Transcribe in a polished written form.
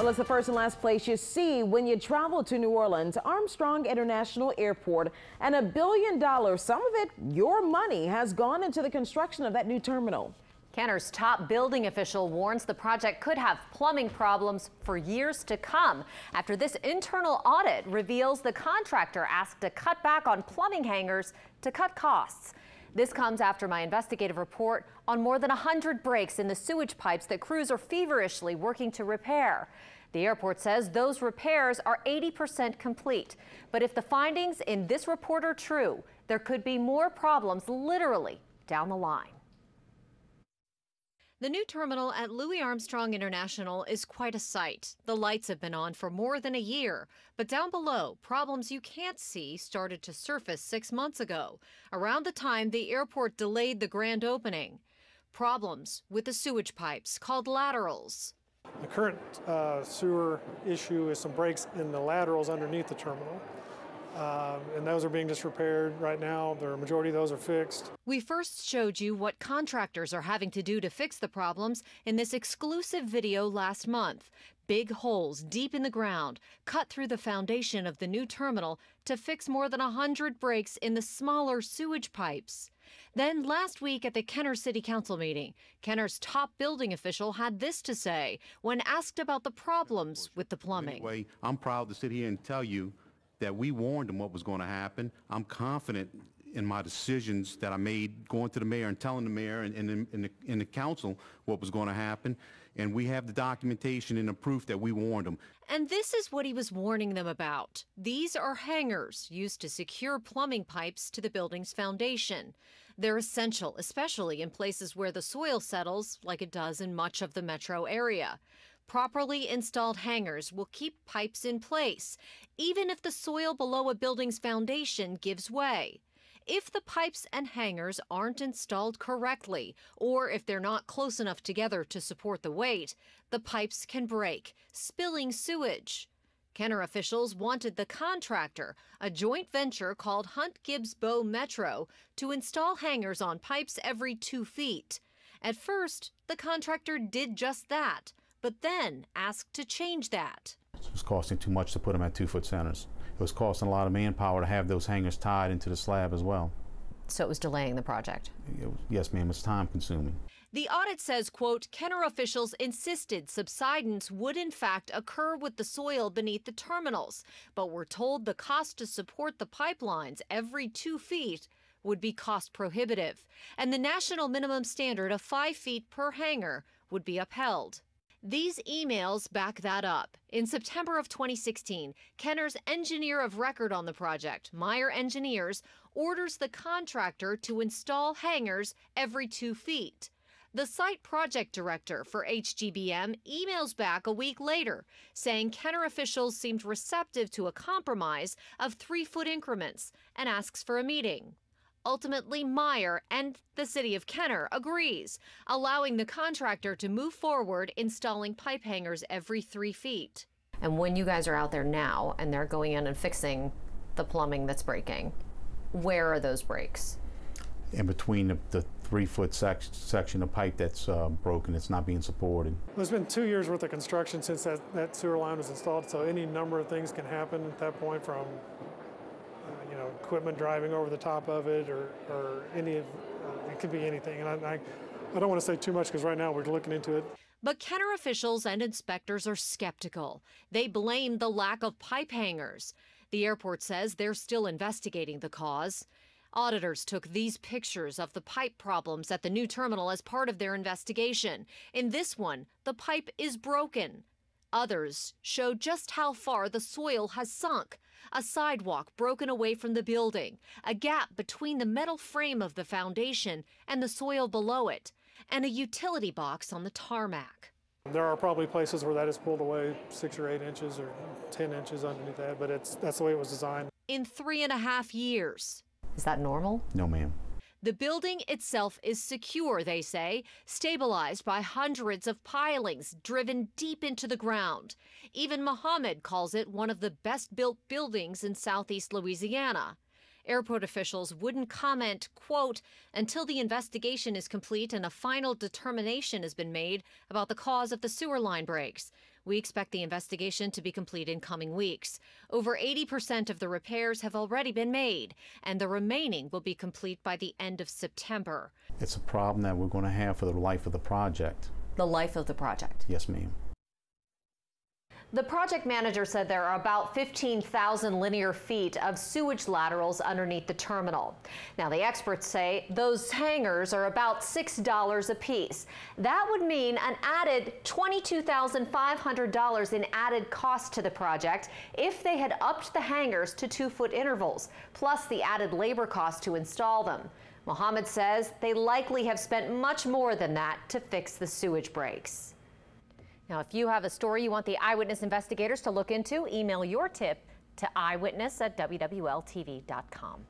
Well, it's the first and last place you see when you travel to New Orleans, Armstrong International Airport, and $1 billion, some of it your money, has gone into the construction of that new terminal. Kenner's top building official warns the project could have plumbing problems for years to come after this internal audit reveals the contractor asked to cut back on plumbing hangers to cut costs. This comes after my investigative report on more than 100 breaks in the sewage pipes that crews are feverishly working to repair. The airport says those repairs are 80% complete. But if the findings in this report are true, there could be more problems literally down the line. The new terminal at Louis Armstrong International is quite a sight. The lights have been on for more than a year, but down below, problems you can't see started to surface 6 months ago, around the time the airport delayed the grand opening. Problems with the sewage pipes, called laterals. The current sewer issue is some breaks in the laterals underneath the terminal. And those are being just repaired right now. The majority of those are fixed. We first showed you what contractors are having to do to fix the problems in this exclusive video last month. Big holes deep in the ground, cut through the foundation of the new terminal to fix more than 100 breaks in the smaller sewage pipes. Then last week at the Kenner City Council meeting, Kenner's top building official had this to say when asked about the problems with the plumbing. Anyway, I'm proud to sit here and tell you that we warned them what was going to happen. I'm confident in my decisions that I made going to the mayor and telling the mayor and in the council what was going to happen. And we have the documentation and the proof that we warned them. And this is what he was warning them about. These are hangers used to secure plumbing pipes to the building's foundation. They're essential, especially in places where the soil settles, like it does in much of the metro area. Properly installed hangers will keep pipes in place, even if the soil below a building's foundation gives way. If the pipes and hangers aren't installed correctly, or if they're not close enough together to support the weight, the pipes can break, spilling sewage. Kenner officials wanted the contractor, a joint venture called Hunt Gibbs Bow Metro, to install hangers on pipes every 2 feet. At first, the contractor did just that, but then asked to change that. It was costing too much to put them at 2-foot centers. It was costing a lot of manpower to have those hangers tied into the slab as well. So it was delaying the project? Yes, ma'am, it's time consuming. The audit says, quote, Kenner officials insisted subsidence would in fact occur with the soil beneath the terminals, but were told the cost to support the pipelines every 2 feet would be cost prohibitive, and the national minimum standard of 5 feet per hanger would be upheld. These emails back that up. In September of 2016, Kenner's engineer of record on the project, Meyer Engineers, orders the contractor to install hangers every 2 feet. The site project director for HGBM emails back a week later, saying Kenner officials seemed receptive to a compromise of 3-foot increments and asks for a meeting. Ultimately, Meyer and the city of Kenner agrees, allowing the contractor to move forward installing pipe hangers every 3 feet. And when you guys are out there now and they're going in and fixing the plumbing that's breaking, where are those breaks? In between the 3-foot section of pipe that's broken, it's not being supported. There's been 2 years worth of construction since that sewer line was installed, so any number of things can happen at that point, from equipment driving over the top of it, or any of it could be anything. And I don't want to say too much because right now we're looking into it. But Kenner officials and inspectors are skeptical. They blame the lack of pipe hangers. The airport says they're still investigating the cause. Auditors took these pictures of the pipe problems at the new terminal as part of their investigation. In this one, the pipe is broken. Others show just how far the soil has sunk. A sidewalk broken away from the building, a gap between the metal frame of the foundation and the soil below it, and a utility box on the tarmac. There are probably places where that is pulled away 6 or 8 inches or 10 inches underneath that, but that's the way it was designed. In 3.5 years. Is that normal? No, ma'am. The building itself is secure, they say, stabilized by hundreds of pilings driven deep into the ground. Even Mohammed calls it one of the best-built buildings in southeast Louisiana. Airport officials wouldn't comment, quote, until the investigation is complete and a final determination has been made about the cause of the sewer line breaks, We expect the investigation to be complete in coming weeks. Over 80% of the repairs have already been made, and the remaining will be complete by the end of September. It's a problem that we're going to have for the life of the project. The life of the project? Yes, ma'am. The project manager said there are about 15,000 linear feet of sewage laterals underneath the terminal. Now, the experts say those hangars are about $6 a piece. That would mean an added $22,500 in added cost to the project if they had upped the hangars to 2-foot intervals, plus the added labor cost to install them. Mohammed says they likely have spent much more than that to fix the sewage breaks. Now, if you have a story you want the Eyewitness investigators to look into, email your tip to eyewitness@wwltv.com.